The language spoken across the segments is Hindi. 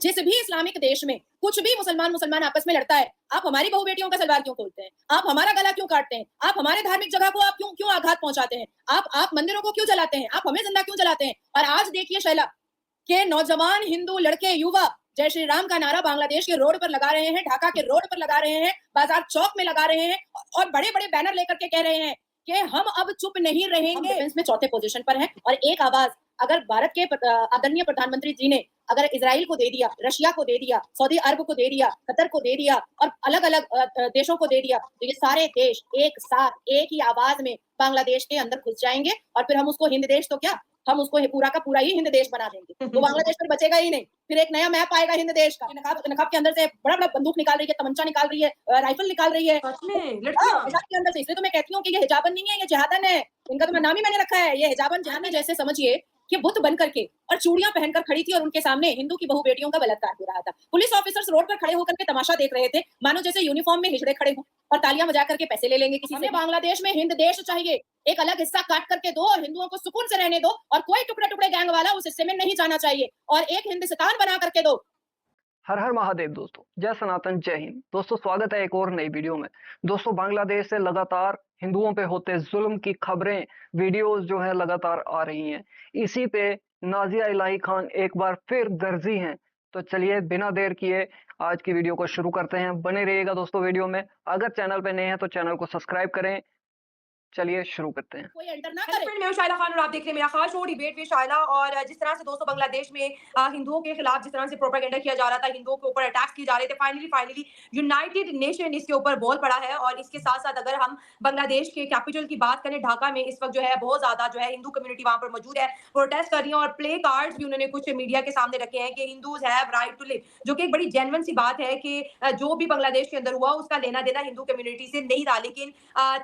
जिस भी इस्लामिक देश में कुछ भी मुसलमान आपस में लड़ता है, आप हमारी बहू बेटियों का सलवार क्यों खोलते हैं? आप हमारा गला क्यों काटते हैं? आप हमारे धार्मिक जगह को आप क्यों आघात पहुंचाते हैं? आप मंदिरों को क्यों जलाते हैं? आप हमें जिंदा क्यों जलाते हैं? और आज देखिए शैला के नौजवान हिंदू लड़के युवा जय श्री राम का नारा बांग्लादेश के रोड पर लगा रहे हैं, ढाका के रोड पर लगा रहे हैं, बाजार चौक में लगा रहे हैं और बड़े बड़े बैनर लेकर के कह रहे हैं कि हम अब चुप नहीं रहेंगे। डिफेंस में चौथे पोजीशन पर है और एक आवाज अगर भारत के आदरणीय प्रधानमंत्री जी ने अगर इजराइल को दे दिया, रशिया को दे दिया, सऊदी अरब को दे दिया, कतर को दे दिया और अलग अलग देशों को दे दिया, तो ये सारे देश एक साथ एक ही आवाज में बांग्लादेश के अंदर घुस जाएंगे और फिर हम उसको हिंद देश तो क्या, हम उसको पूरा का पूरा ही हिंद देश बना देंगे। तो बांग्लादेश फिर बचेगा ही नहीं, फिर एक नया मैप आएगा हिंद देश का। नकाब के अंदर से बड़ा बड़ा बंदूक निकाल रही है, तमंचा निकाल रही है, राइफल निकाल रही है हिजाब के अंदर से। इसलिए तो मैं कहती हूँ कि ये हिजाबन नहीं है, ये जिहादन है। इनका तो नाम ही मैंने रखा है, ये हिजाबन जिहादन। जैसे समझिए कि बुत बन करके और चूड़ियां पहनकर खड़ी थी और उनके सामने हिंदू की बहु बेटियों का बलात्कार हो रहा था। पुलिस ऑफिसर्स रोड पर खड़े होकर के तमाशा देख रहे थे, मानो जैसे यूनिफॉर्म में हिजड़े खड़े हों और तालियां बजा करके पैसे ले लेंगे किसी से। बांग्लादेश में हिंद देश चाहिए, एक अलग हिस्सा काट करके दो और हिंदुओं को सुकून से रहने दो और कोई टुकड़े टुकड़े गैंग वाला उस हिस्से में नहीं जाना चाहिए और एक हिंदुस्तान बना करके दो। हर हर महादेव दोस्तों, जय सनातन, जय हिंद। दोस्तों स्वागत है एक और नई वीडियो में। दोस्तों बांग्लादेश से लगातार हिंदुओं पे होते जुल्म की खबरें, वीडियोस जो है लगातार आ रही हैं। इसी पे नाजिया इलाही खान एक बार फिर गरजी हैं। तो चलिए बिना देर किए आज की वीडियो को शुरू करते हैं। बने रहिएगा दोस्तों वीडियो में। अगर चैनल पे नए हैं तो चैनल को सब्सक्राइब करें। चलिए शुरू करते हैं। कोई एंटर ना करे। मैं शाइला खान और आप देख रहे हैं मेरा खास शो डिबेट विद शाइला। और जिस तरह से दोस्तों बांग्लादेश में हिंदुओं के खिलाफ जिस तरह से प्रोपेगेंडा किया जा रहा था, हिंदुओं के ऊपर अटैक्स किए जा रहे थे, फाइनली यूनाइटेड नेशन इसके ऊपर बोल पड़ा है। और इसके साथ साथ अगर हम बांग्लादेश के कैपिटल की बात करें, ढाका में इस वक्त जो है बहुत ज्यादा जो है हिंदू कम्युनिटी वहां पर मौजूद है, प्रोटेस्ट कर रही है और प्ले कार्ड्स भी उन्होंने कुछ मीडिया के सामने रखे हैं कि Hindus have right to live, जो कि एक बड़ी जेन्युइन सी बात है कि जो भी बांग्लादेश के अंदर हुआ उसका लेना देना हिंदू कम्युनिटी से नहीं रहा। लेकिन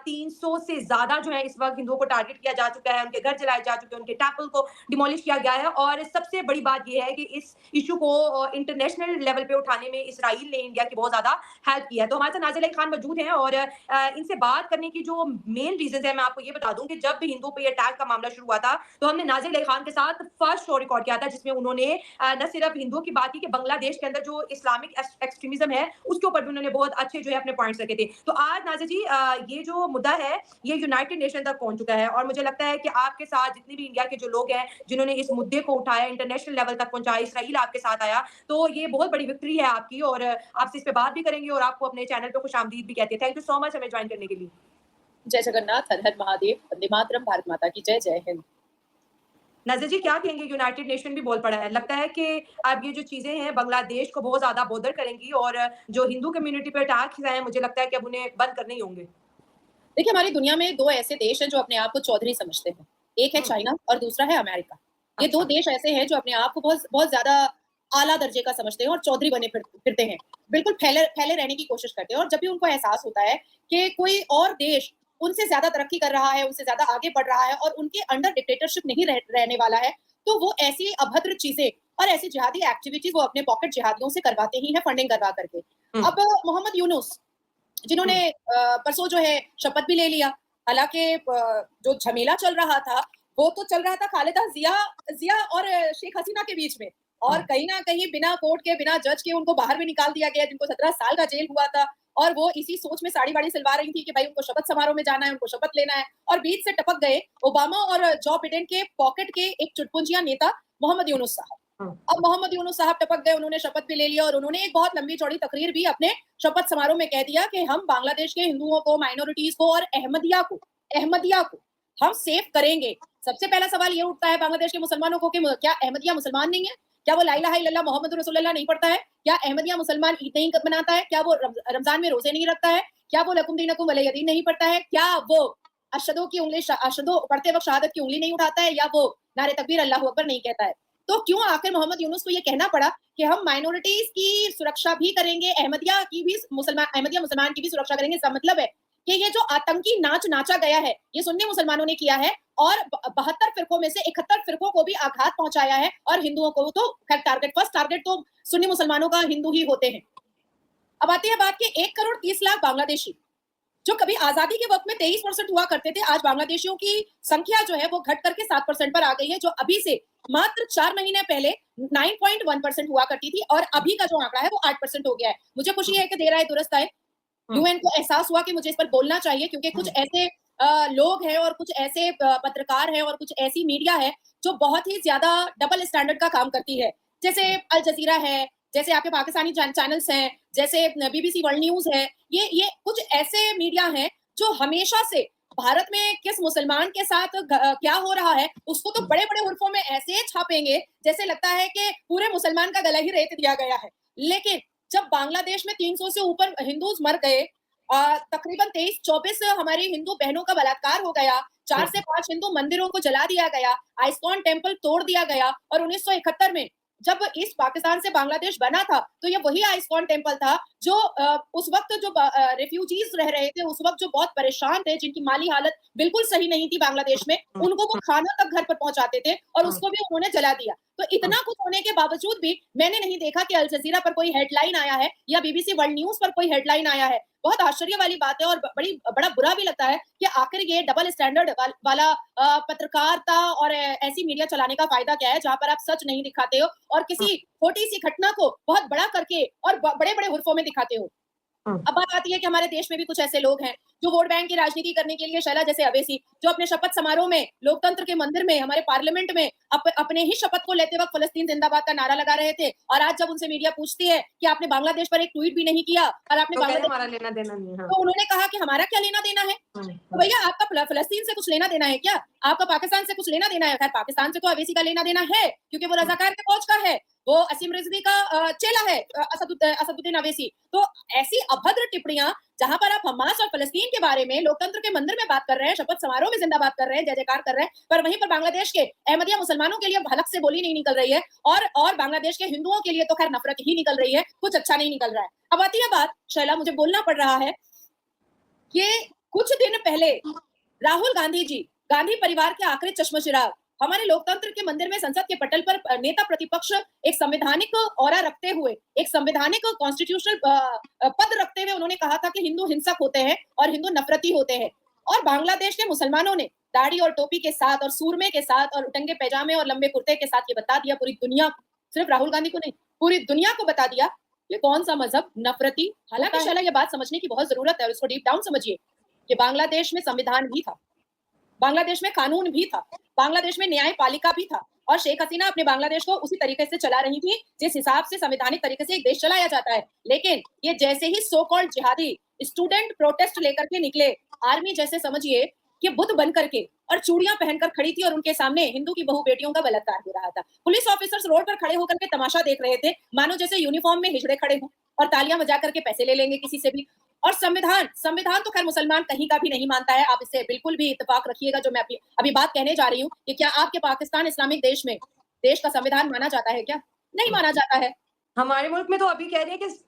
300 से ज्यादा जो है इस वक्त हिंदुओं को टारगेट किया जा चुका है, उनके घर जलाए जा चुके हैं, उनके टेम्पल को डिमोलिश किया गया है। और सबसे बड़ी बात यह है कि इस इशू को इंटरनेशनल लेवल पे उठाने में इसराइल ने इंडिया की बहुत ज्यादा हेल्प की है। तो हमारे साथ नाज़िया इलाही खान मौजूद हैं और इनसे बात करने की जो मेन रीजन है मैं आपको ये बता दूं कि जब भी हिंदू पे अटैक का मामला शुरू हुआ था तो हमने नाज़िया इलाही खान के साथ फर्स्ट शो रिकॉर्ड किया था, जिसमें उन्होंने न सिर्फ हिंदुओं की बात की कि बांग्लादेश के अंदर जो इस्लामिक एक्सट्रीमिज्म है उसके ऊपर भी उन्होंने बहुत अच्छे जो है अपने पॉइंट्स रखे थे। तो आज नाज़िया जी ये जो मुद्दा है ये यूनाइटेड नेशन तक पहुंच चुका है और मुझे लगता है कि आपके साथ जितने भी इंडिया के जो लोग हैं जिन्होंने इस मुद्दे को उठाया, इंटरनेशनल लेवल तक पहुंचाया, इसराइल आपके साथ आया, तो ये बहुत बड़ी विक्ट्री है आपकी। और आपसे इस पे बात भी करेंगे और आपको अपने चैनल पे खुशामदीद भी कहते हैं। थैंक यू सो मच हमें ज्वाइन करने के लिए। जय जगन्नाथ, हर हर महादेव, वंदे मातरम, भारत माता की जय, जय हिंद। नाज़िया जी क्या कहेंगे, यूनाइटेड नेशन भी बोल पड़ा है, लगता है कि अब ये जो चीजें हैं बांग्लादेश को बहुत ज्यादा बोदर करेंगी और जो हिंदू कम्युनिटी पे अटैक्स हैं मुझे लगता है कि अब उन्हें बंद करने ही होंगे। देखिए हमारी दुनिया में दो ऐसे देश हैं जो अपने आप को चौधरी समझते हैं, एक है चाइना और दूसरा है अमेरिका। ये दो देश ऐसे हैं जो अपने आप को बहुत बहुत ज्यादा आला दर्जे का समझते हैं और चौधरी बने फिरते हैं, बिल्कुल फैले फैले रहने की कोशिश करते हैं। और जब भी उनको एहसास होता है कि कोई और देश उनसे ज्यादा तरक्की कर रहा है, उनसे ज्यादा आगे बढ़ रहा है और उनके अंडर डिक्टेटरशिप नहीं रहने वाला है, तो वो ऐसी अभद्र चीजें और ऐसी जिहादी एक्टिविटीज वो अपने पॉकेट जिहादियों से करवाते ही हैं, फंडिंग करवा करके। अब मोहम्मद यूनुस जिन्होंने परसों जो है शपथ भी ले लिया, हालांकि जो झमेला चल रहा था वो तो चल रहा था खालिदा जिया और शेख हसीना के बीच में, और कहीं ना कहीं बिना कोर्ट के बिना जज के उनको बाहर भी निकाल दिया गया, जिनको 17 साल का जेल हुआ था और वो इसी सोच में साड़ी वाड़ी सिलवा रही थी कि भाई उनको शपथ समारोह में जाना है, उनको शपथ लेना है, और बीच से टपक गए ओबामा और जो बिडेन के पॉकेट के एक चुटपुंजिया नेता मोहम्मद यूनुस साहब। अब मोहम्मद यूनुस साहब टपक गए, उन्होंने शपथ भी ले लिया और उन्होंने एक बहुत लंबी चौड़ी तकरीर भी अपने शपथ समारोह में कह दिया कि हम बांग्लादेश के हिंदुओं को, माइनॉरिटीज को और अहमदिया को हम सेफ करेंगे। सबसे पहला सवाल ये उठता है बांग्लादेश के मुसलमानों को कि क्या अहमदिया मुसलमान नहीं है? क्या वो ला इलाहा इल्लल्लाह मोहम्मद रसूलुल्लाह नहीं पढ़ता है? क्या अहमदिया मुसलमान ईद नहीं मनाता है? क्या वो रमजान में रोजे नहीं रखता है? क्या वो लकुम दीनकुम वलिय दीन नहीं पढ़ता है? क्या वो अशहदु की उंगली अशहदु पढ़ते वक्त शहादत की उंगली नहीं उठाता है? या वो नारे तकबीर अल्लाहू अकबर नहीं कहता है? तो क्यों आखिर मोहम्मद यूनुस को ये कहना पड़ा कि हम माइनॉरिटीज की सुरक्षा भी करेंगे, अहमदिया मुसलमान की भी सुरक्षा करेंगे? इसका मतलब है कि ये जो आतंकी नाच नाचा गया है ये सुन्नी मुसलमानों ने किया है और 72 फिरकों में से 71 फिरकों को भी आघात पहुंचाया है और हिंदुओं को तो खैर फर्स्ट टारगेट तो सुन्नी मुसलमानों का हिंदू ही होते हैं। अब आती है बात कि 1 करोड़ 30 लाख बांग्लादेशी जो कभी आजादी के वक्त में 23% हुआ करते थे, आज बांग्लादेशियों की संख्या जो है वो घट करके 7% पर आ गई है, जो अभी से मात्र 4 महीने पहले 9.1% हुआ करती थी और अभी का जो आंकड़ा है वो 8% हो गया है। मुझे खुशी है कि देर आए दुरुस्त आए। यूएन को एहसास हुआ कि मुझे इस पर बोलना चाहिए, क्योंकि कुछ ऐसे लोग हैं और कुछ ऐसे पत्रकार हैं और कुछ ऐसी मीडिया है जो बहुत ही ज्यादा डबल स्टैंडर्ड का काम करती है। जैसे अल जजीरा है, जैसे आपके पाकिस्तानी चैनल्स हैं, जैसे बीबीसी वर्ल्ड न्यूज है, ये कुछ ऐसे मीडिया हैं जो हमेशा से भारत में किस मुसलमान के साथ क्या हो रहा है उसको तो बड़े बड़े हुर्फों में ऐसे छापेंगे जैसे लगता है कि पूरे मुसलमान का गला ही रेत दिया गया है। लेकिन जब बांग्लादेश में 300 से ऊपर हिंदूज मर गए, तकरीबन 23-24 हमारी हिंदू बहनों का बलात्कार हो गया, 4 से 5 हिंदू मंदिरों को जला दिया गया, आइस्कॉन टेम्पल तोड़ दिया गया और 1971 में जब ईस्ट पाकिस्तान से बांग्लादेश बना था तो ये वही आइस्कॉन टेम्पल था जो उस वक्त जो रेफ्यूजीज रह रहे थे, उस वक्त जो बहुत परेशान थे, जिनकी माली हालत बिल्कुल सही नहीं थी बांग्लादेश में, उनको वो खाना तक घर पर पहुंचाते थे और उसको भी उन्होंने जला दिया। तो इतना कुछ होने के बावजूद भी मैंने नहीं देखा कि अल जजीरा पर कोई हेडलाइन आया है या बीबीसी वर्ल्ड न्यूज पर कोई हेडलाइन आया है। बहुत आश्चर्य वाली बात है और बड़ा बुरा भी लगता है कि आखिर ये डबल स्टैंडर्ड वाला पत्रकारिता और ऐसी मीडिया चलाने का फायदा क्या है जहां पर आप सच नहीं दिखाते हो और किसी छोटी सी घटना को बहुत बड़ा करके और बड़े बड़े हुर्फों में दिखाते हो। अब बात आती है कि हमारे देश में भी कुछ ऐसे लोग हैं जो वोट बैंक की राजनीति करने के लिए, शैला जैसे अवैसी, जो अपने शपथ समारोह में, लोकतंत्र के मंदिर में, हमारे पार्लियामेंट में अपने ही शपथ को लेते वक्त फलस्तीन जिंदाबाद का नारा लगा रहे थे और आज जब उनसे मीडिया पूछती है कि आपने बांग्लादेश पर एक ट्वीट भी नहीं किया और आपने तो बांग्लादेश, हमारा लेना देना नहीं है। तो उन्होंने कहा कि हमारा क्या लेना देना है। तो भैया आपका फलस्तीन से कुछ लेना देना है क्या? आपका पाकिस्तान से कुछ लेना देना है? खैर पाकिस्तान से तो अवैसी का लेना देना है क्योंकि वो रजाकार के फौज का है, वो असीम रिजवी का चेला है, असदुद्दीन अवैसी। तो ऐसी अभद्र टिप्पणियां जहां पर आप हमास और फलस्तीन के बारे में लोकतंत्र के मंदिर में बात कर रहे हैं, शपथ समारोह में जिंदाबाद कर रहे हैं, जय जयकार कर रहे हैं, पर वहीं पर बांग्लादेश के अहमदिया मुसलमानों के लिए हलक से बोली नहीं निकल रही है और बांग्लादेश के हिंदुओं के लिए तो खैर नफरत ही निकल रही है, कुछ अच्छा नहीं निकल रहा है। अब आती है बात, शैला मुझे बोलना पड़ रहा है कि कुछ दिन पहले राहुल गांधी जी, गांधी परिवार के आखिरी चश्मचिराग, हमारे लोकतंत्र के मंदिर में संसद के पटल पर नेता प्रतिपक्ष एक संवैधानिक औरा रखते हुए, एक संवैधानिक कॉन्स्टिट्यूशनल पद रखते हुए उन्होंने कहा था कि हिंदू हिंसक होते हैं और हिंदू नफरती होते हैं। और बांग्लादेश के मुसलमानों ने दाढ़ी और टोपी के साथ और सूरमे के साथ और उटंगे पैजामे और लंबे कुर्ते के साथ ये बता दिया पूरी दुनिया को, सिर्फ राहुल गांधी को नहीं, पूरी दुनिया को बता दिया ये कौन सा मजहब नफरती। हालांकि शाला ये बात समझने की बहुत जरूरत है और इसको डीप डाउन समझिए कि बांग्लादेश में संविधान भी था, बांग्लादेश में कानून भी था, बांग्लादेश में न्यायपालिका भी था और शेख हसीना अपने बांग्लादेश को उसी तरीके से चला रही थी जिस हिसाब से संवैधानिक तरीके से एक देश चलाया जाता है। लेकिन ये जैसे ही सो कॉल्ड जिहादी स्टूडेंट प्रोटेस्ट लेकर के निकले, आर्मी जैसे समझिए कि बुद्ध बन करके और चूड़ियां पहनकर खड़ी थी और उनके सामने हिंदू की बहु बेटियों का बलात्कार हो रहा था। पुलिस ऑफिसर्स रोड पर खड़े होकर के तमाशा देख रहे थे, मानो जैसे यूनिफॉर्म में हिजड़े खड़े हों और तालियां बजा करके पैसे ले लेंगे किसी से भी। और संविधान तो खैर मुसलमान कहीं का भी नहीं मानता है, आप इससे बिल्कुल भी इत्तेफाक रखिएगा। जो मैं अभी बात कहने जा रही हूँ कि क्या आपके पाकिस्तान इस्लामिक देश में देश का संविधान माना जाता है? क्या नहीं माना जाता है। हमारे मुल्क में तो अभी कह रहे हैं कि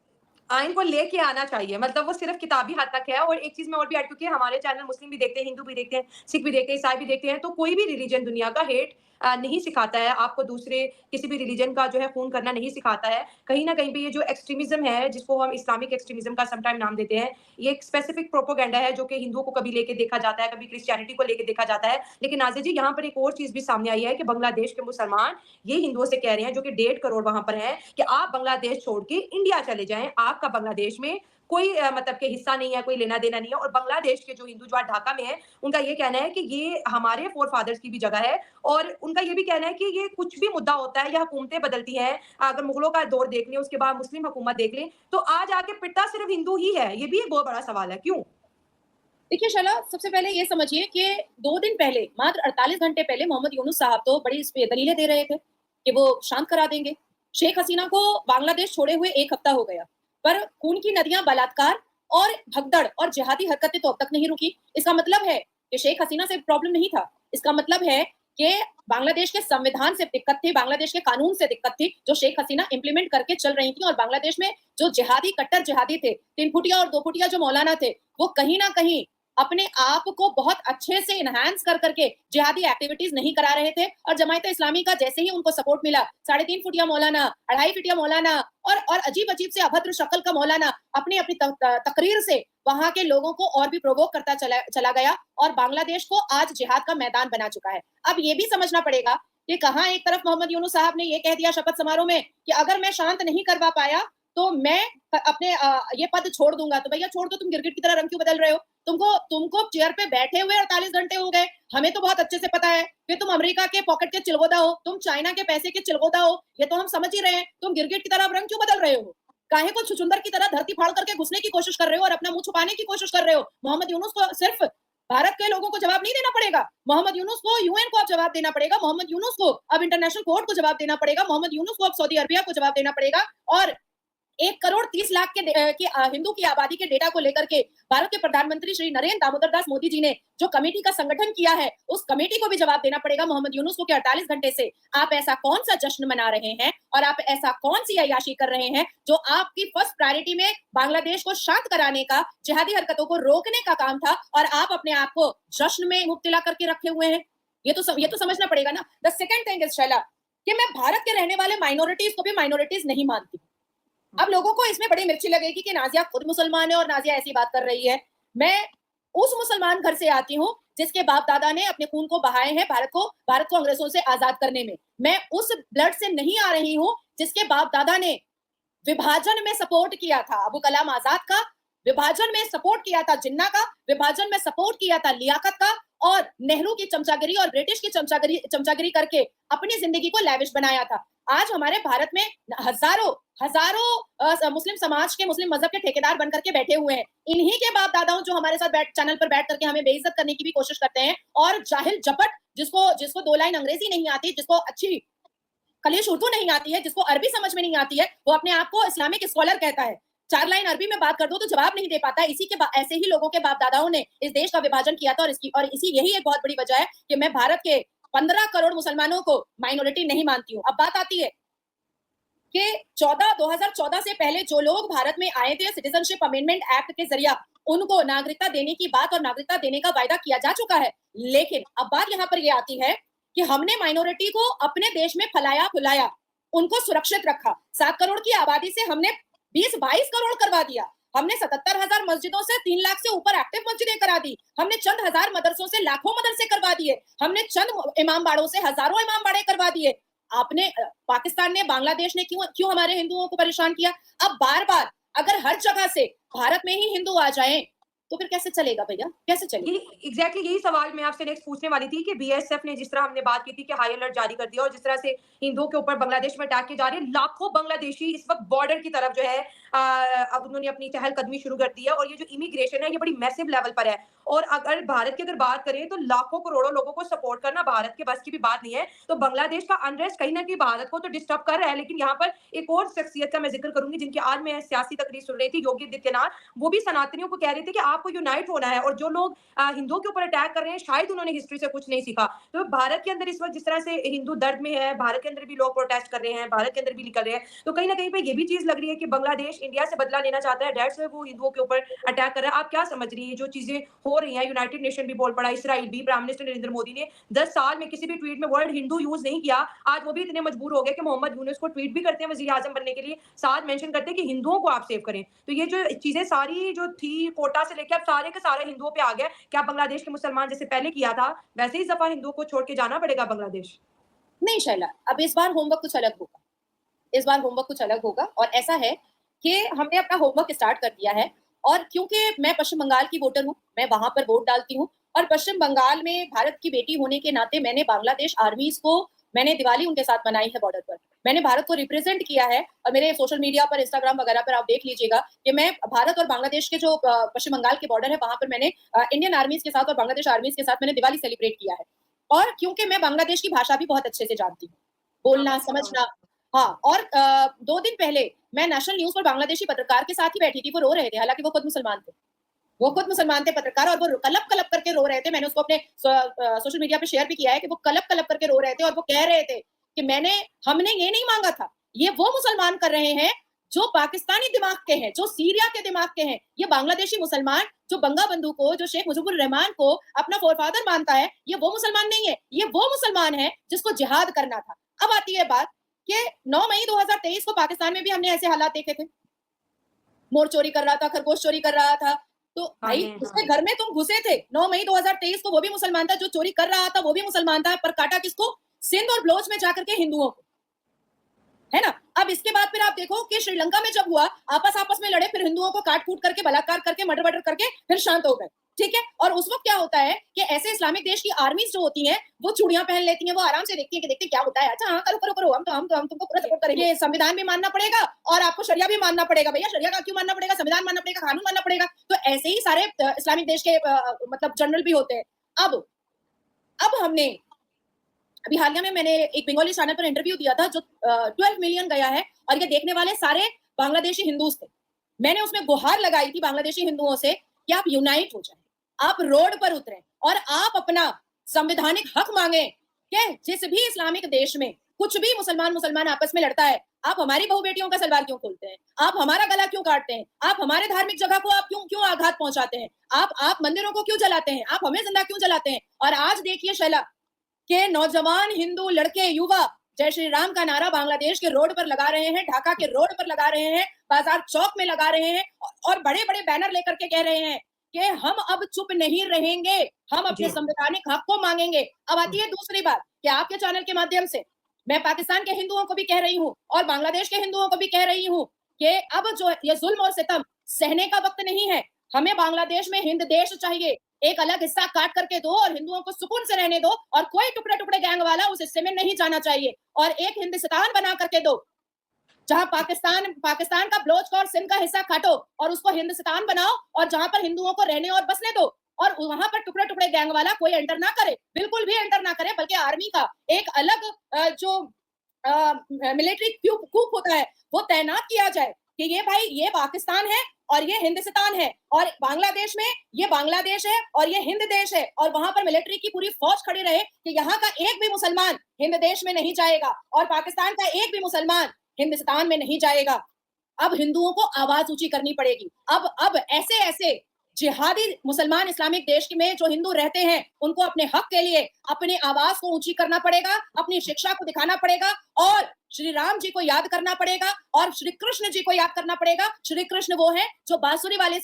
आइन को लेके आना चाहिए, मतलब वो सिर्फ किताबी हद तक है। और एक चीज मैं और भी ऐड, क्योंकि हमारे चैनल मुस्लिम भी देखते हैं, हिंदू भी देखते हैं, सिख भी देखते हैं, ईसाई भी देखते हैं, तो कोई भी रिलीजन दुनिया का हेट नहीं सिखाता है आपको, दूसरे किसी भी रिलीजन का जो है खून करना नहीं सिखाता है। कहीं ना कहीं पे ये जो एक्सट्रीमिज्म है, जिसको हम इस्लामिक एक्सट्रीमिज्म का समटाइम नाम देते हैं, ये एक स्पेसिफिक प्रोपोगेंडा है जो कि हिंदुओं को कभी लेके देखा जाता है, कभी क्रिश्चियनिटी को लेके देखा जाता है। लेकिन नाज़िर जी, यहाँ पर एक और चीज भी सामने आई है कि बांग्लादेश के मुसलमान ये हिंदुओं से कह रहे हैं, जो कि 1.5 करोड़ वहां पर है, कि आप बांग्लादेश छोड़ के इंडिया चले जाएं, आपका बांग्लादेश में कोई मतलब के हिस्सा नहीं है, कोई लेना देना नहीं है। और बांग्लादेश के जो हिंदू जो आज ढाका में है, उनका ये कहना है कि ये हमारे फोर फादर्स की भी जगह है। और उनका ये भी कहना है कि ये कुछ भी मुद्दा होता है या हुकूमतें बदलती हैं, अगर मुगलों का दौर देख लें, उसके बाद मुस्लिम हुकूमत देख लें, तो आज आके पिटता सिर्फ हिंदू ही है। ये भी एक बहुत बड़ा सवाल है, क्यों? देखिए शैला, सबसे पहले ये समझिए कि 2 दिन पहले, मात्र 48 घंटे पहले मोहम्मद यूनुस साहब तो बड़ी इस पे दलीलें दे रहे थे कि वो शांत करा देंगे। शेख हसीना को बांग्लादेश छोड़े हुए 1 हफ्ता हो गया, पर खून की नदियां, बलात्कार और भगदड़ और जिहादी हरकतें तो अब तक नहीं रुकी। इसका मतलब है कि शेख हसीना से प्रॉब्लम नहीं था, इसका मतलब है कि बांग्लादेश के संविधान से दिक्कत थी, बांग्लादेश के कानून से दिक्कत थी जो शेख हसीना इंप्लीमेंट करके चल रही थी। और बांग्लादेश में जो जिहादी, कट्टर जिहादी थे, 3 फुटिया और 2 फुटिया जो मौलाना थे, वो कहीं ना कहीं अपने आप को बहुत अच्छे से इनहैंस कर करके जिहादी एक्टिविटीज नहीं करा रहे थे। और जमायत इस्लामी का जैसे ही उनको सपोर्ट मिला, 3.5 फुटिया मौलाना, 2.5 फुटिया मौलाना और अजीब-अजीब से अभद्र शक्ल का मौलाना अपनी अपनी तकरीर से वहां के लोगों को और भी प्रोवोक करता चला गया और बांग्लादेश को आज जिहाद का मैदान बना चुका है। अब ये भी समझना पड़ेगा कि कहां एक तरफ मोहम्मद यूनुस साहब ने ये कह दिया शपथ समारोह में कि अगर मैं शांत नहीं करवा पाया तो मैं अपने ये पद छोड़ दूंगा। तो भैया छोड़ दो, तुम गिरगिट की तरह रंग क्यों बदल रहे हो? तुमको चेयर पे बैठे हुए 48 घंटे हो गए। हमें तो बहुत अच्छे से पता है कि तुम अमेरिका के पॉकेट के चिलगोदा हो, तुम चाइना के पैसे के चिलगोदा हो, ये तो हम समझ ही रहे हैं। तुम गिरगिट की तरह रंग क्यों बदल रहे हो? काहे को छुचुंदर की तरह धरती फाड़ करके घुसने की कोशिश कर रहे हो और अपना मुंह छुपाने की कोशिश कर रहे हो? मोहम्मद यूनुस को सिर्फ भारत के लोगों को जवाब नहीं देना पड़ेगा, मोहम्मद यूनुस को यूएन को अब जवाब देना पड़ेगा, मोहम्मद यूनुस को अब इंटरनेशनल कोर्ट को जवाब देना पड़ेगा, मोहम्मद यूनुस को अब सऊदी अरबिया को जवाब देना पड़ेगा। और 1,30,00,000 के हिंदू की आबादी के डेटा को लेकर के भारत के प्रधानमंत्री श्री नरेंद्र दामोदर दास मोदी जी ने जो कमेटी का संगठन किया है, उस कमेटी को भी जवाब देना पड़ेगा मोहम्मद यूनुस को कि 48 घंटे से आप ऐसा कौन सा जश्न मना रहे हैं और आप ऐसा कौन सी अय्याशी कर रहे हैं जो आपकी फर्स्ट प्रायोरिटी में बांग्लादेश को शांत कराने का, जिहादी हरकतों को रोकने का काम था और आप अपने आप को जश्न में मुब्तला करके रखे हुए हैं। ये तो समझना पड़ेगा ना। The second thing is Shaila कि मैं भारत के रहने वाले माइनॉरिटीज को भी माइनॉरिटीज नहीं मानती। अब लोगों को इसमें बड़ी मिर्ची लगेगी कि नाजिया खुद मुसलमान है और नाजिया ऐसी बात कर रही है। मैं उस मुसलमान घर से आती हूँ जिसके बाप दादा ने अपने खून को बहाए हैं भारत को अंग्रेजों से आजाद करने में। मैं उस ब्लड से नहीं आ रही हूँ जिसके बाप दादा ने विभाजन में सपोर्ट किया था अबू कलाम आजाद का, विभाजन में सपोर्ट किया था जिन्ना का, विभाजन में सपोर्ट किया था लियाकत का और नेहरू की चमचागिरी और ब्रिटिश की चमचागिरी करके अपनी जिंदगी को लैविश बनाया था। आज हमारे भारत में हजारों मुस्लिम समाज के, मुस्लिम मजहब के ठेकेदार बनकर के बैठे हुए हैं। इन्हीं के बाप दादाओं जो हमारे साथ चैनल पर बैठ करके हमें बेइज्जत करने की भी कोशिश करते हैं और जाहिल जपट जिसको 2 लाइन अंग्रेजी नहीं आती, जिसको अच्छी खलीश उर्दू नहीं आती है, जिसको अरबी समझ में नहीं आती है, वो अपने आप को इस्लामिक स्कॉलर कहता है। 4 लाइन अरबी में बात कर दो तो जवाब नहीं दे पाता। ऐसे ही लोगों के बाप दादाओं ने इस देश का विभाजन किया था और यही एक बहुत बड़ी वजह है कि मैं भारत के 15 करोड़ मुसलमानों को माइनॉरिटी नहीं मानती हूँ। अब बात आती है कि 2014 से पहले जो लोग भारत में आए थे, सिटीजनशिप अमेंडमेंट एक्ट के जरिए उनको नागरिकता देने की बात और नागरिकता देने का वायदा किया जा चुका है। लेकिन अब बात यहाँ पर यह आती है कि हमने माइनॉरिटी को अपने देश में फैलाया फुलाया, उनको सुरक्षित रखा। 7 करोड़ की आबादी से हमने 20-22 करोड़ करवा दिया। हमने 77,000 मस्जिदों से 3 लाख से ऊपर एक्टिव मस्जिदें करा दी। हमने चंद हजार मदरसों से लाखों मदरसे करवा दिए। हमने चंद इमाम बाड़ों से हजारों इमाम बाड़े करवा दिए। आपने पाकिस्तान ने, बांग्लादेश ने क्यों हमारे हिंदुओं को परेशान किया? अब बार-बार अगर हर जगह से भारत में ही हिंदू आ जाएं तो फिर कैसे चलेगा भैया? कैसे चलेगा? एग्जैक्टली यही सवाल मैं आपसे नेक्स्ट पूछने वाली थी कि बीएसएफ ने जिस तरह हमने बात की थी कि हाई अलर्ट जारी कर दिया और जिस तरह से हिंदुओं के ऊपर बांग्लादेश में अटैक किए जा रहे हैं, लाखों बांग्लादेशी इस वक्त बॉर्डर की तरफ जो है अब उन्होंने अपनी चहलकदमी शुरू कर दी है और ये जो इमिग्रेशन है ये बड़ी मैसिव लेवल पर है। और अगर भारत की बात करें तो लाखों करोड़ों लोगों को सपोर्ट करना भारत के बस की भी बात नहीं है। तो बांग्लादेश का अनरेस्ट कहीं ना कहीं भारत को तो डिस्टर्ब कर रहा है। लेकिन यहाँ पर एक और शख्सियत का मैं जिक्र करूंगी जिनकी आज मैं सियासी तकरीर सुन रही थी, योगी आदित्यनाथ। वो भी सनातनियों को कह रहे थे कि आपको यूनाइट होना है और जो लोग हिंदुओं के ऊपर अटैक कर रहे हैं शायद उन्होंने हिस्ट्री से कुछ नहीं सीखा। तो भारत के अंदर इस वक्त जिस तरह से हिंदू दर्द में है, भारत के अंदर भी लोग प्रोटेस्ट कर रहे हैं, भारत के अंदर भी निकल रहे हैं, तो कहीं ना कहीं पे ये भी चीज लग रही है कि बांग्लादेश इंडिया से बदला लेना चाहता है, डेट्स में वो हिंदुओं के ऊपर अटैक कर रहा है। आप क्या समझ रही है जो चीजें हो रही हैं? यूनाइटेड नेशन भी बोल पड़ा, इसराइल भी, प्राइम मिनिस्टर नरेंद्र मोदी ने 10 साल में किसी भी ट्वीट में वर्ड हिंदू यूज नहीं किया। आज वो भी इतने मजबूर हो गए कि मोहम्मद यूनुस को ट्वीट भी करते हैं वजीर आजम बनने के लिए, साथ मेंशन करते हैं कि हिंदुओं को आप सेव करें। तो ये जो चीजें सारी जो थी कोटा से लेकर अब सारे के सारे हिंदुओं पे आ गया। क्या बांग्लादेश के मुसलमान जैसे पहले किया था वैसे ही दफा हिंदुओं को छोड़ के जाना पड़ेगा बांग्लादेश? नहीं शैला, अब इस बार होमवर्क कुछ अलग होगा। इस बार होमवर्क कुछ अलग होगा और ऐसा है कि हमने अपना होमवर्क स्टार्ट कर दिया है। और क्योंकि मैं पश्चिम बंगाल की वोटर हूँ, मैं वहां पर वोट डालती हूँ और पश्चिम बंगाल में भारत की बेटी होने के नाते मैंने बांग्लादेश आर्मीज को, मैंने दिवाली उनके साथ मनाई है बॉर्डर पर, मैंने भारत को रिप्रेजेंट किया है। और मेरे सोशल मीडिया पर, इंस्टाग्राम वगैरह पर आप देख लीजिएगा कि मैं भारत और बांग्लादेश के जो पश्चिम बंगाल के बॉर्डर है वहां पर मैंने इंडियन आर्मीज के साथ और बांग्लादेश आर्मीज के साथ मैंने दिवाली सेलिब्रेट किया है। और क्योंकि मैं बांग्लादेश की भाषा भी बहुत अच्छे से जानती हूँ, बोलना समझना। हाँ, और 2 दिन पहले मैं नेशनल न्यूज पर बांग्लादेशी पत्रकार के साथ ही बैठी थी, वो रो रहे थे, हालांकि वो खुद मुसलमान थे, पत्रकार, और वो कलप कलप करके रो रहे थे। मैंने उसको अपने सोशल मीडिया पे शेयर भी किया है कि वो कलप कलप करके रो रहे थे और वो कह रहे थे कि हमने ये नहीं मांगा था, ये वो मुसलमान कर रहे हैं जो पाकिस्तानी दिमाग के हैं, जो सीरिया के दिमाग के हैं, ये बांग्लादेशी मुसलमान जो बंगा बंधु को, जो शेख मुजीबुर रहमान को अपना फोरफादर मानता है, ये वो मुसलमान नहीं है, ये वो मुसलमान है जिसको जिहाद करना था। अब आती है बात कि 9 मई 2023 को पाकिस्तान में भी हमने ऐसे हालात देखे थे, मोर चोरी कर रहा था, खरगोश चोरी कर रहा था, तो भाई उसके घर में तुम घुसे थे 9 मई 2023 को, वो भी मुसलमान था, जो चोरी कर रहा था वो भी मुसलमान था, पर काटा किसको? सिंध और बलोच में जाकर के हिंदुओं को, है ना। अब इसके बाद फिर आप देखो कि श्रीलंका में जब हुआ, आपस में लड़े, फिर हिंदुओं को काट कूट करके, बलात्कार करके, मर्डर करके फिर शांत हो गए, ठीक है। और उस वक्त क्या होता है कि ऐसे इस्लामिक देश की आर्मीज जो होती हैं वो चूड़ियां पहन लेती हैं, वो आराम से देखती हैं कि देखते क्या होता है, अच्छा हाँ करो करो करो, हम तुमको पूरा सपोर्ट करेंगे, संविधान भी मानना पड़ेगा और आपको शरिया भी मानना पड़ेगा। भैया शरिया का क्यों मानना पड़ेगा? संविधान मानना पड़ेगा, कानून मानना पड़ेगा। तो ऐसे ही सारे इस्लामिक देश के मतलब जनरल भी होते हैं। अब हमने अभी हालिया में मैंने एक बंगाली चैनल पर इंटरव्यू दिया था जो 12 मिलियन गया है, और ये देखने वाले सारे बांग्लादेशी हिंदूज थे। मैंने उसमें गुहार लगाई थी बांग्लादेशी हिंदुओं से कि आप यूनाइट हो जाएं, आप रोड पर उतरें और आप अपना संवैधानिक हक मांगे कि जिस भी इस्लामिक देश में कुछ भी मुसलमान आपस में लड़ता है, आप हमारी बहू बेटियों का सलवार क्यों खोलते हैं, आप हमारा गला क्यों काटते हैं, आप हमारे धार्मिक जगह को आप क्यों आघात पहुंचाते हैं, आप मंदिरों को क्यों जलाते हैं, आप हमें जिंदा क्यों जलाते हैं। और आज देखिए शैला के नौजवान हिंदू लड़के युवा जय श्री राम का नारा बांग्लादेश के रोड पर लगा रहे हैं, ढाका के रोड पर लगा रहे हैं, बाजार चौक में लगा रहे हैं, और बड़े बड़े बैनर लेकर के कह रहे हैं कि हम अब चुप नहीं रहेंगे, हम अपने संवैधानिक हक को मांगेंगे। अब आती है दूसरी बात कि आपके चैनल के माध्यम से मैं पाकिस्तान के हिंदुओं को भी कह रही हूँ और बांग्लादेश के हिंदुओं को भी कह रही हूँ कि अब जो ये जुल्म और सितम सहने का वक्त नहीं है। हमें बांग्लादेश में हिंद देश चाहिए, एक अलग हिस्सा काट करके दो और हिंदुओं को सुकून से रहने दो, और कोई टुकड़े टुकड़े गैंग वाला उस हिस्से में नहीं जाना चाहिए, और एक हिंदुस्तान बना करके दो जहां पाकिस्तान का बलोच और सिंध का हिस्सा काटो और उसको हिंदुस्तान बनाओ, और जहां पर हिंदुओं को रहने और बसने दो, और वहां पर टुकड़े टुकड़े गैंग वाला कोई एंटर ना करे, बिल्कुल भी एंटर ना करे, बल्कि आर्मी का एक अलग जो मिलिट्री कूप होता है वो तैनात किया जाए कि ये भाई ये पाकिस्तान है और ये हिंदुस्तान है, और बांग्लादेश में ये बांग्लादेश है और ये हिंद देश है, और वहां पर मिलिट्री की पूरी फौज खड़ी रहे कि यहाँ का एक भी मुसलमान हिंद देश में नहीं जाएगा और पाकिस्तान का एक भी मुसलमान हिंदुस्तान में नहीं जाएगा। अब हिंदुओं को आवाज ऊंची करनी पड़ेगी। अब ऐसे जिहादी मुसलमान इस्लामिक देश में जो हिंदू रहते हैं उनको अपने हक के लिए अपनी आवाज को ऊंची करना पड़ेगा, अपनी शिक्षा को दिखाना पड़ेगा, और श्री राम जी को याद करना पड़ेगा और श्री कृष्ण जी को याद करना पड़ेगा। श्री कृष्ण वो है जो बांसुरी वाले,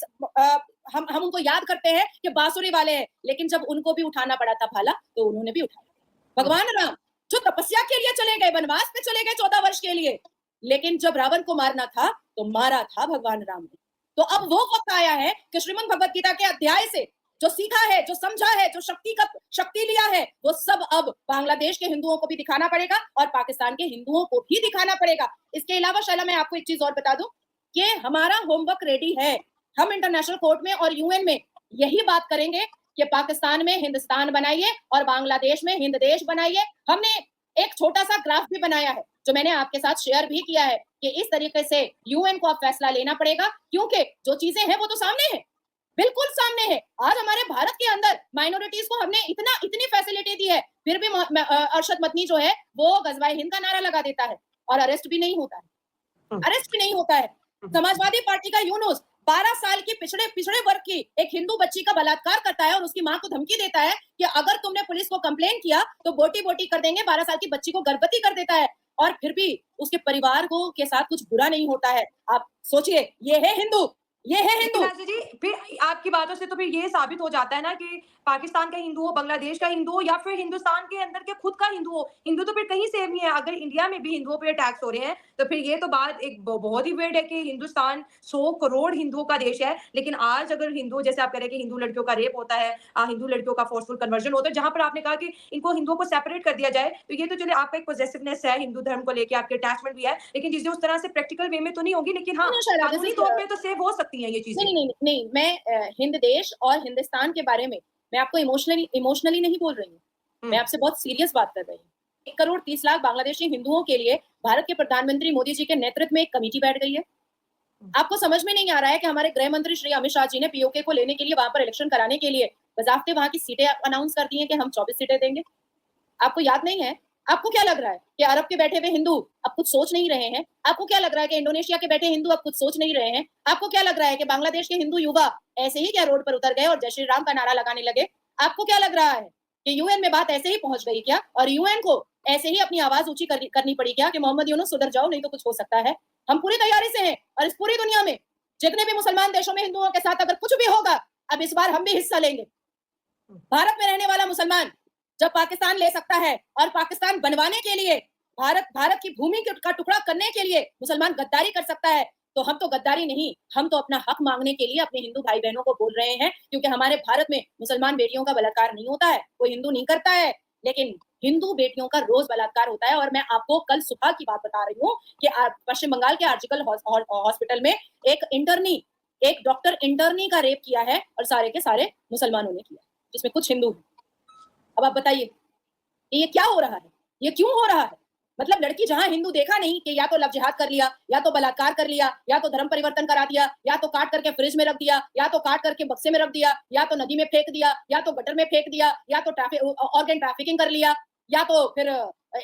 हम उनको याद करते हैं कि बांसुरी वाले हैं, लेकिन जब उनको भी उठाना पड़ा था भाला तो उन्होंने भी उठाया। भगवान राम जो तपस्या के लिए चले गए, वनवास पे चले गए 14 वर्ष के लिए, लेकिन जब रावण को मारना था तो मारा था भगवान राम ने। तो अब वो वक्त आया है कि श्रीमद् भगवत गीता के अध्याय से जो सीखा है, जो समझा है, जो शक्ति लिया है, वो सब अब बांग्लादेश के हिंदुओं को भी दिखाना पड़ेगा और पाकिस्तान के हिंदुओं को भी दिखाना पड़ेगा। इसके अलावा शैला मैं आपको एक चीज और बता दूं कि हमारा होमवर्क रेडी है। हम इंटरनेशनल कोर्ट में और यूएन में यही बात करेंगे कि पाकिस्तान में हिंदुस्तान बनाइए और बांग्लादेश में हिंद देश बनाइए। हमने एक छोटा सा ग्राफ भी बनाया है जो मैंने आपके साथ शेयर भी किया है कि इस तरीके से यूएन को अब फैसला लेना पड़ेगा, क्योंकि जो चीजें हैं वो तो सामने है, बिल्कुल सामने है। आज हमारे भारत के अंदर माइनॉरिटीज को हमने इतनी फैसिलिटी दी है, फिर भी अरशद मदनी जो है वो गजवाए हिंद का नारा लगा देता है और अरेस्ट भी नहीं होता है। समाजवादी पार्टी का यूनुस 12 साल की पिछड़े वर्ग की एक हिंदू बच्ची का बलात्कार करता है और उसकी मां को धमकी देता है कि अगर तुमने पुलिस को कंप्लेन किया तो बोटी कर देंगे। 12 साल की बच्ची को गर्भवती कर देता है और फिर भी उसके परिवार को के साथ कुछ बुरा नहीं होता है। आप सोचिए, ये है हिंदू। जी, फिर आपकी बातों से तो फिर ये साबित हो जाता है ना कि पाकिस्तान का हिंदू हो, बांग्लादेश का हिंदू हो, या फिर हिंदुस्तान के अंदर के खुद का हिंदू हो, हिंदू तो फिर कहीं सेफ नहीं है। अगर इंडिया में भी हिंदुओं पे अटैक्स हो रहे हैं तो फिर ये तो बात एक बहुत ही वेड है कि हिंदुस्तान 100 करोड़ हिंदुओं का देश है, लेकिन आज अगर हिंदू, जैसे आप कह रहे हैं कि हिंदू लड़कियों का रेप होता है, हिंदू लड़कियों का फोर्सफुल कन्वर्जन होता है, जहां पर आपने कहा कि इनको हिंदुओं को सेपरेट कर दिया जाए, तो ये तो चले आपका एक पॉजिटिवनेस है, हिंदू धर्म को लेकर आपके अटैचमेंट भी है, लेकिन चीजें उस तरह से प्रैक्टिकल वे में तो नहीं होगी। लेकिन हाँ, कानूनी तौर पर तो सेफ हो सकती है ये चीजें। नहीं, मैं हिंद देश और हिंदुस्तान के बारे में मैं आपको इमोशनली नहीं बोल रही हूँ, मैं आपसे बहुत सीरियस बात कर रही हूँ। 1 करोड़ 30 लाख बांग्लादेशी हिंदुओं के लिए भारत के प्रधानमंत्री मोदी जी के नेतृत्व में एक कमेटी बैठ गई है। आपको समझ में नहीं आ रहा है कि हमारे गृह मंत्री श्री अमित शाह जी ने पीओके को लेने के लिए, वहां पर इलेक्शन कराने के लिए बजाफ्ते वहां की सीटें अनाउंस कर दी हैं कि हम 24 सीटें देंगे। आपको याद नहीं है, आपको क्या लग रहा है कि अरब के बैठे हुए हिंदू अब कुछ सोच नहीं रहे हैं? आपको क्या लग रहा है कि इंडोनेशिया के बैठे हिंदू अब कुछ सोच नहीं रहे हैं? आपको क्या लग रहा है कि बांग्लादेश के हिंदू युवा ऐसे ही क्या रोड पर उतर गए और जय श्री राम का नारा लगाने लगे? आपको क्या लग रहा है कि यूएन में बात ऐसे ही पहुंच गई क्या? और यूएन को ऐसे ही अपनी आवाज ऊंची करनी पड़ी क्या कि मोहम्मद यूनुस सुधर जाओ, नहीं तो कुछ हो सकता है? हम पूरी तैयारी से हैं और इस पूरी दुनिया में जितने भी मुसलमान देशों में हिंदुओं के साथ अगर कुछ भी होगा, अब इस बार हम भी हिस्सा लेंगे। भारत में रहने वाला मुसलमान जब पाकिस्तान ले सकता है और पाकिस्तान बनवाने के लिए भारत की भूमि का टुकड़ा करने के लिए मुसलमान गद्दारी कर सकता है, तो हम तो गद्दारी नहीं, हम तो अपना हक मांगने के लिए अपने हिंदू भाई बहनों को बोल रहे हैं, क्योंकि हमारे भारत में मुसलमान बेटियों का बलात्कार नहीं होता है, कोई हिंदू नहीं करता है, लेकिन हिंदू बेटियों का रोज बलात्कार होता है। और मैं आपको कल सुबह की बात बता रही हूँ कि पश्चिम बंगाल के आर्जिकल हॉस्पिटल में एक डॉक्टर इंटर्नी का रेप किया है और सारे के सारे मुसलमानों ने किया, जिसमें कुछ हिंदू हैं। अब आप बताइए ये क्या हो रहा है, ये क्यों हो रहा है? मतलब लड़की जहां हिंदू देखा नहीं कि या तो लव जिहाद कर लिया, या तो बलात्कार कर लिया, या तो धर्म परिवर्तन करा दिया, या तो काट करके फ्रिज में रख दिया, या तो काट करके बक्से में रख दिया, या तो नदी में फेंक दिया, या तो गटर में फेंक दिया, या तो ऑर्गन ट्रैफिकिंग कर लिया, या तो फिर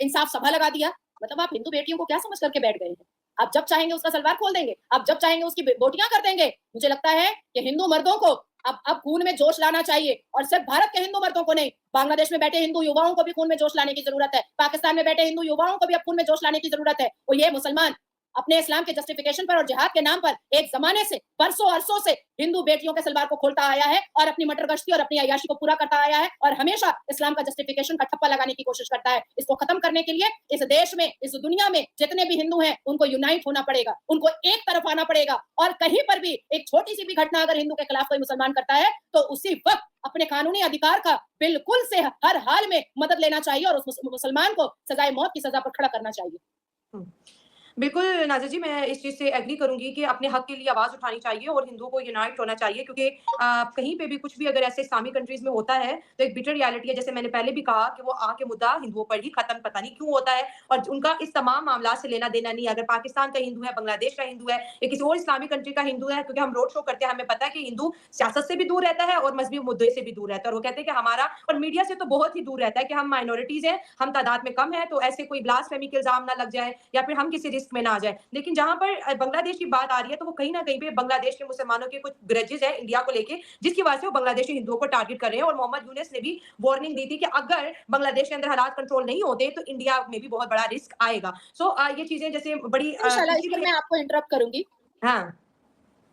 इंसाफ सभा लगा दिया। मतलब आप हिंदू बेटियों को क्या समझ करके बैठ गए हैं? आप जब चाहेंगे उसका सलवार खोल देंगे, आप जब चाहेंगे उसकी बोटियां कर देंगे। मुझे लगता है कि हिंदू मर्दों को अब खून में जोश लाना चाहिए, और सिर्फ भारत के हिंदू मर्दों को नहीं, बांग्लादेश में बैठे हिंदू युवाओं को भी खून में जोश लाने की जरूरत है, पाकिस्तान में बैठे हिंदू युवाओं को भी अब खून में जोश लाने की जरूरत है। और ये मुसलमान अपने इस्लाम के जस्टिफिकेशन पर और जिहाद के नाम पर एक जमाने से बरसों अरसों से हिंदू बेटियों के सलवार को खोलता आया है और अपनी मटर गश्ती और अपनी अय्याशी को पूरा करता आया है, और हमेशा इस्लाम का जस्टिफिकेशन का ठप्पा लगाने की कोशिश करता है। इसको खत्म करने के लिए इस देश में, इस दुनिया में जितने भी हिंदू हैं, उनको यूनाइट होना पड़ेगा, उनको एक तरफ आना पड़ेगा। और कहीं पर भी एक छोटी सी भी घटना अगर हिंदू के खिलाफ कोई मुसलमान करता है, तो उसी वक्त अपने कानूनी अधिकार का बिल्कुल से हर हाल में मदद लेना चाहिए और उस मुसलमान को सजाए मौत की सजा पर खड़ा करना चाहिए। बिल्कुल नाज़िर जी, मैं इस चीज़ से एग्री करूँगी कि अपने हक के लिए आवाज़ उठानी चाहिए और हिंदुओं को यूनाइट होना चाहिए, क्योंकि कहीं पे भी कुछ भी अगर ऐसे इस्लामिक कंट्रीज़ में होता है, तो एक बिटर रियलिटी है, जैसे मैंने पहले भी कहा कि वो आके मुद्दा हिंदुओं पर ही खत्म पता नहीं क्यों होता है, और उनका इस तमाम मामलात से लेना-देना नहीं है। अगर पाकिस्तान का हिंदू है, बांग्लादेश का हिंदू है या किसी और इस्लामिक कंट्री का हिंदू है, क्योंकि हम रोड शो करते हैं, हमें पता है कि हिंदू सियासत से भी दूर रहता है और मज़हबी मुद्दे से भी दूर रहता है, और वो कहते हैं कि हमारा, और मीडिया से तो बहुत ही दूर रहता है कि हम माइनॉरिटीज़ हैं, हम तादाद में कम हैं, तो ऐसे कोई ब्लास्फेमी के इल्ज़ाम ना लग जाए या फिर हम किसी रिस्क में ना आ जाए। लेकिन जहाँ पर बांग्लादेश की बात आ रही है, तो वो कहीं न कहीं पे बांग्लादेश के मुसलमानों के कुछ ग्रजेस हैं इंडिया को लेके, जिसकी वजह से वो बांग्लादेशी हिंदुओं को टारगेट कर रहे हैं, और मोहम्मद यूनुस ने भी वार्निंग दी थी कि अगर बांग्लादेश के अंदर हालात कंट्रोल नहीं होते, तो इंडिया में भी बहुत बड़ा रिस्क आएगा। ये चीज़ें जैसे बड़ी इंशाल्लाह इस खुशी पर भी मैं है। आपको इंटरप्ट करूंगी। हाँ।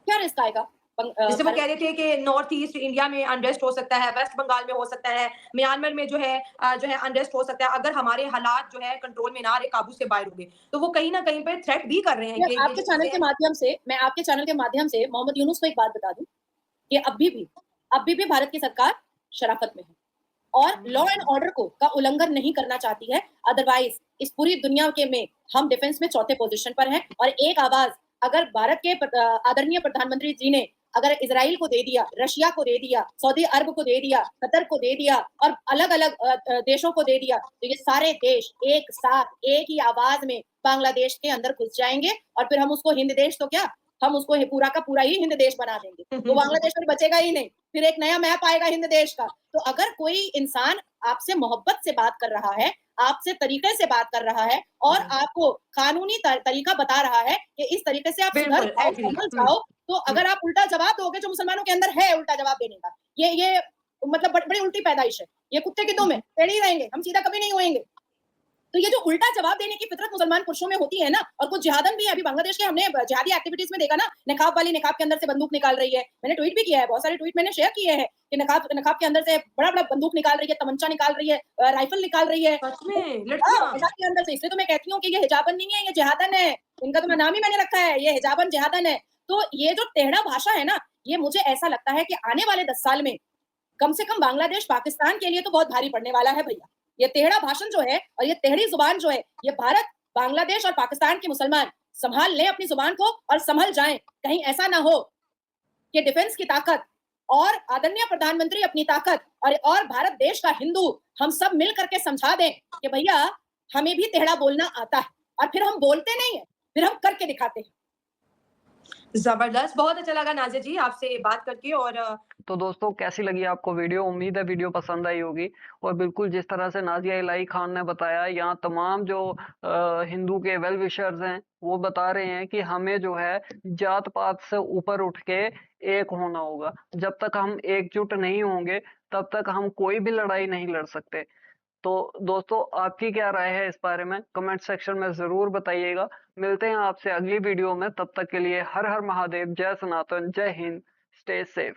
क्या रिस्क आएगा जैसे वो भारत? कह रहे थे कि नॉर्थ ईस्ट इंडिया में अनरेस्ट हो सकता है, वेस्ट बंगाल में हो सकता है, म्यांमार में जो है अनरेस्ट हो सकता है, अगर हमारे हालात जो है कंट्रोल में ना आ रहे, काबू से बाहर हो गए। तो वो कहीं न कहीं पे थ्रेट भी कर रहे हैं कि ये आपके जो चैनल चीज़ें के हैं। माध्यम से मैं आपके चैनल के माध्यम से मोहम्मद यूनुस को एक बात बता दूं कि अभी भी भारत की सरकार शराफत में है और लॉ एंड ऑर्डर का उल्लंघन नहीं करना चाहती है। अदरवाइज इस पूरी दुनिया के में हम डिफेंस में चौथे पोजीशन पर हैं, और एक आवाज अगर भारत के आदरणीय प्रधानमंत्री जी ने अगर इजराइल को दे दिया, रशिया को दे दिया, सऊदी अरब को दे दिया, कतर को दे दिया और अलग अलग देशों को दे दिया, तो ये सारे देश एक साथ एक ही आवाज में बांग्लादेश के अंदर घुस जाएंगे, और फिर हम उसको हिंद देश तो क्या, हम उसको पूरा का पूरा ही हिंद देश बना देंगे। वो बांग्लादेश फिर बचेगा ही नहीं, फिर एक नया मैप आएगा हिंद देश का। तो अगर कोई इंसान आपसे मोहब्बत से बात कर रहा है, आपसे तरीके से बात कर रहा है और आपको कानूनी तरीका बता रहा है कि इस तरीके से आप सुधर बिल्कुल, जाओ, एग्री। संभल जाओ, तो अगर आप उल्टा जवाब दोगे, जो मुसलमानों के अंदर है उल्टा जवाब देने का, ये मतलब बड़ी उल्टी पैदाइश है। ये कुत्ते की दुम है, टेढ़े ही रहेंगे, हम सीधा कभी नहीं होएंगे। तो ये जो उल्टा जवाब देने की फितरत मुसलमान पुरुषों में होती है ना, और कुछ जिहादन भी है। अभी बांग्लादेश के हमने जिहादी एक्टिविटीज में देखा ना, नकाब वाली नकाब के अंदर से बंदूक निकाल रही है। मैंने ट्वीट भी किया है, बहुत सारे ट्वीट मैंने शेयर किए हैं कि नकाब के अंदर से बड़ा-बड़ा बंदूक निकाल रही है, तमंचा निकाल रही है, राइफल निकाल रही है। सच में, हाँ, लड़कियाँ। हिजाब के अंदर से। इसलिए तो मैं कहती हूँ कि ये हिजाबन नहीं है, ये जिहादन है। इनका तो नाम ही मैंने रखा है, ये हिजाबन जिहादन है। तो ये जो टेढ़ा भाषा है ना, ये मुझे ऐसा लगता है कि आने वाले 10 साल में कम से कम बांग्लादेश पाकिस्तान के लिए तो बहुत भारी पड़ने वाला है भैया। ये टेढ़ा भाषण जो है और ये टेढ़ी जुबान जो है, ये भारत, बांग्लादेश और पाकिस्तान के मुसलमान संभाल लें अपनी जुबान को और संभल जाएं। कहीं ऐसा ना हो कि डिफेंस की ताकत और आदरणीय प्रधानमंत्री अपनी ताकत और भारत देश का हिंदू हम सब मिल करके समझा दें कि भैया हमें भी टेढ़ा बोलना आता है, और फिर हम बोलते नहीं है, फिर हम करके दिखाते हैं। जबरदस्त, बहुत अच्छा लगा नाज़िर जी आपसे बात करके और तो दोस्तों कैसी लगी आपको वीडियो? उम्मीद है वीडियो पसंद आई होगी। और बिल्कुल जिस तरह से नाज़िया इलाही खान ने बताया, यहाँ तमाम जो हिंदू के वेल विशर्स हैं वो बता रहे हैं कि हमें जो है जात पात से ऊपर उठ के एक होना होगा। जब तक हम एकजुट नहीं होंगे तब तक हम कोई भी लड़ाई नहीं लड़ सकते। तो दोस्तों आपकी क्या राय है इस बारे में? कमेंट सेक्शन में ज़रूर बताइएगा। मिलते हैं आपसे अगली वीडियो में, तब तक के लिए हर हर महादेव, जय सनातन, जय हिंद, स्टे सेफ।